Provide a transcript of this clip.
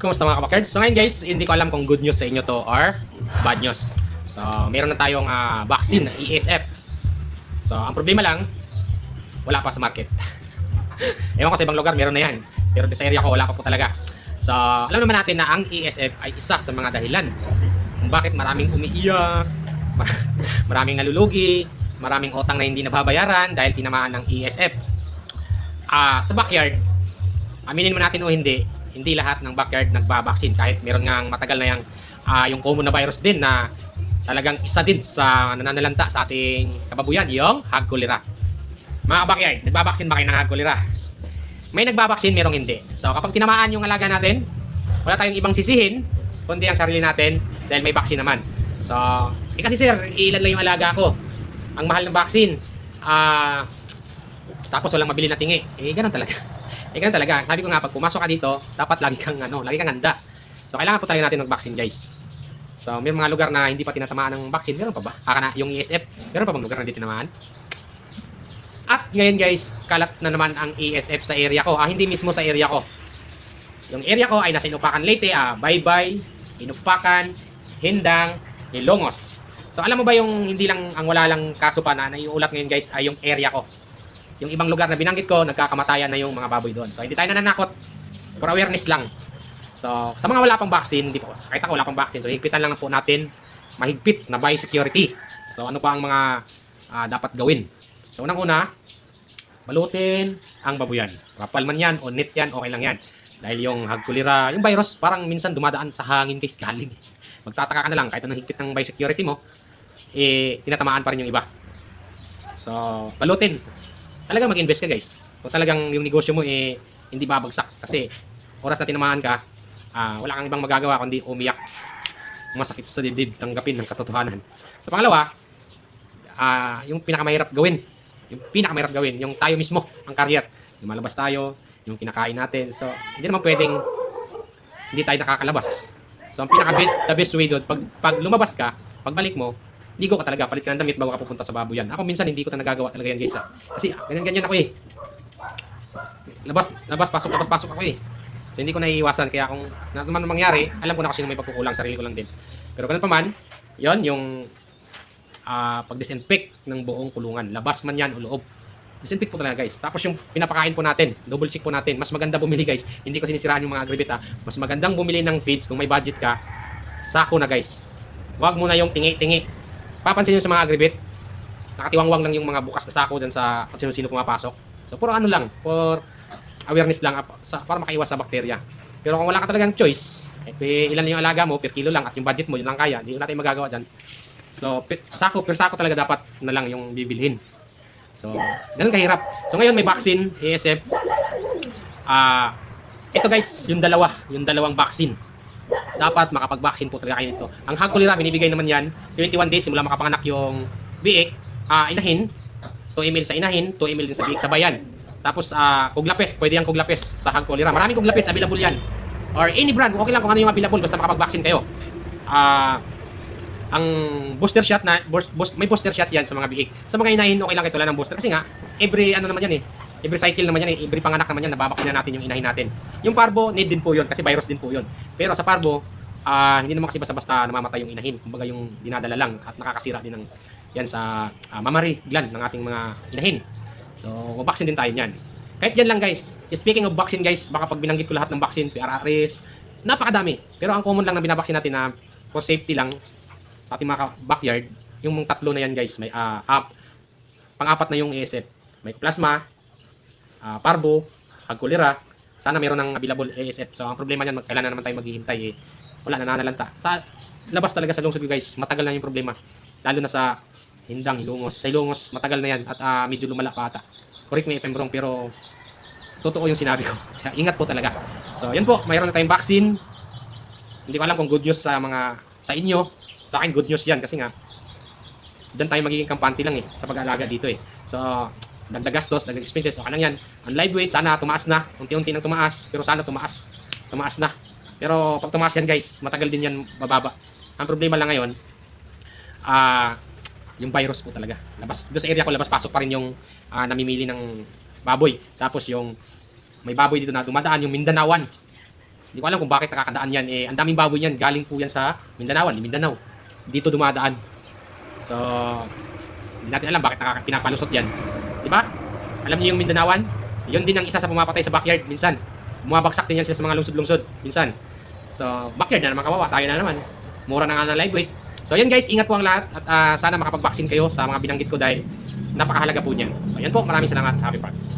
Kumusta mga kapakards? So ngayon guys, hindi ko alam kung good news sa inyo to or bad news. So meron na tayong vaccine, ESF. So ang problema lang, wala pa sa market. Ewan ko sa ibang lugar, meron na yan. Pero sa area ko, wala pa po talaga. So alam naman natin na ang ESF ay isa sa mga dahilan kung bakit maraming umiiyak, maraming nalulugi, maraming utang na hindi nababayaran dahil tinamaan ng ESF. Sa backyard, aminin mo natin o hindi lahat ng backyard nagbabaksin kahit meron ngang matagal na yung common na virus din na talagang isa din sa nananalanta sa ating kababuyan, yung hog cholera. Mga backyard, nagbabaksin ba kayo ng hog cholera? May nagbabaksin, merong hindi. So kapag tinamaan yung alaga natin, wala tayong ibang sisihin kundi ang sarili natin dahil may baksin naman. So, kasi sir, ilan lang yung alaga ko. Ang mahal ng baksin. Tapos walang mabili na tingi. Ganun talaga. Ganun talaga. Sabi ko nga, pag pumasok ka dito, dapat lagi kang handa. So, kailangan po talaga natin mag-vaccine, guys. So, may mga lugar na hindi pa tinatamaan ng vaccine. Meron pa ba? Yung ESF, meron pa bang lugar na hindi tinamaan? At ngayon, guys, kalat na naman ang ESF sa area ko. Hindi mismo sa area ko. Yung area ko ay nasa Inupakan, Leyte, Baybay, Inupakan, Hindang, Ilongos. So, alam mo ba yung hindi lang, ang wala lang kaso pa na naiulat ngayon, guys, ay yung area ko. Yung ibang lugar na binanggit ko, nagkakamatayan na yung mga baboy doon. So, hindi tayo nananakot. For awareness lang. So, sa mga wala pang vaccine, hindi po, kahit ako wala pang vaccine, so higpitan lang po natin, mahigpit na biosecurity. So, ano pa ang mga dapat gawin? So, unang-una, balutin ang baboyan. Rapal man yan o net yan, okay lang yan. Dahil yung hog cholera, yung virus, parang minsan dumadaan sa hangin guys, galing. Magtataka ka na lang, kahit anong higpit ng biosecurity mo, tinatamaan pa rin yung iba. So, balutin. Talagang mag-invest ka guys. O talagang yung negosyo mo hindi babagsak. Kasi oras na tinamaan ka, wala kang ibang magagawa kundi umiyak. Masakit sa dibdib, tanggapin ng katotohanan. So pangalawa, yung pinakamahirap gawin. Yung tayo mismo, ang career. Yung malabas tayo, yung kinakain natin. So hindi naman pwedeng hindi tayo nakakalabas. So ang the best way doon, pag lumabas ka, pagbalik mo, ligo ka talaga, palit ka ng damit bago ka pupunta sa baboyan. Ako minsan hindi ko nagagawa talaga yan guys. Kasi ganyan ako Labas, pasok ako So hindi ko naiiwasan, kaya kung naman mangyari, alam ko na kasi may pagkukulang, sarili ko lang din. Pero ganun pa man, yon yung pag-disinfect ng buong kulungan. Labas man yan o loob. Disinfect po talaga guys. Tapos yung pinapakain po natin, double check po natin. Mas maganda bumili guys. Hindi ko sinisiraan yung mga agribit Mas magandang bumili ng feeds kung may budget ka. Sako na guys. Huwag muna yung tingi-tingi. Papansin nyo sa mga agribit, nakatiwangwang lang yung mga bukas na sako dyan sa kung sino-sino pumapasok. So, puro for awareness lang para makaiwas sa bakterya. Pero kung wala ka talagang choice, ilan yung alaga mo, per kilo lang, at yung budget mo, yun lang kaya, hindi natin magagawa dyan. So, per sako talaga dapat na lang yung bibilhin. So, ganun kahirap. So, ngayon may vaccine, ESF. Ito guys, yung dalawang vaccine. Dapat makapag-vaccine po talaga kayo nito. Ang hog cholera, binibigay naman yan 21 days simula makapanganak yung biik, inahin, 2 ml sa inahin, 2 ml din sa biik sa bayan. Tapos kuglapes, pwede yung kuglapes sa hog cholera. Maraming kuglapes, available yan. Or any brand, okay lang kung ano yung available, basta makapag-vaccine kayo. Ang booster shot may booster shot yan sa mga biik. Sa mga inahin, okay lang ito lang ng booster. Kasi nga, every cycle naman yan every panganak naman yan, nababaksin na natin yung inahin natin. Yung parvo, need din po yun, kasi virus din po yun. Pero sa parvo, hindi naman kasi basta-basta namamatay yung inahin. Kumbaga yung dinadala lang at nakakasira din yan sa mammary gland ng ating mga inahin. So, vaccine din tayo niyan. Kahit yan lang guys. Speaking of vaccine guys, baka pag binanggit ko lahat ng vaccine, PRRS, napakadami. Pero ang common lang na binabaksin natin na for safety lang sa ating mga backyard, yung tatlo na yan guys, may pang-apat na yung ESF. May plasma, parvo, hog cholera. Sana meron ng available ESF. So ang problema niyan, kailan na naman tayo maghihintay wala na nananalanta. Sa labas talaga sa lungsod guys, matagal na yung problema. Lalo na sa Hindang, Ilongos. Sa Ilongos, matagal na yan at medyo lumala pa ata. Correct me if I'm wrong, pero totoo yung sinabi ko. Kaya ingat po talaga. So yun po, mayroon na tayong vaccine. Hindi ko alam kung good news sa inyo. Sa akin good news yan kasi nga dyan tayo magiging kampante lang sa pag-aalaga dito So dagdag gastos, dagdag expenses, okay lang yan. Ang live weight, sana tumaas na. Unti-unti nang tumaas, pero sana tumaas na. Pero pag tumaas yan guys, matagal din yan bababa. Ang problema lang ngayon, yung virus po talaga. Doon sa area ko, labas-pasok pa rin yung namimili ng baboy. Tapos yung may baboy dito na dumadaan, yung Mindanaoan. Hindi ko alam kung bakit nakakadaan yan. Eh, ang daming baboy yan. Galing po yan sa Mindanao. Dito dumadaan. So, hindi natin alam bakit pinapalusot yan. Di ba? Alam niyo yung Mindanawan? Yun din ang isa sa pumapatay sa backyard minsan. Bumabagsak din yan sila sa mga lungsod-lungsod minsan. So, backyard na naman kawawa. Tayo na naman. Mura na nga ng live weight. So, yan guys. Ingat po ang lahat. At sana makapag-vaccine kayo sa mga binanggit ko dahil napakahalaga po niyan. So, yan po. Maraming salamat. Happy Party.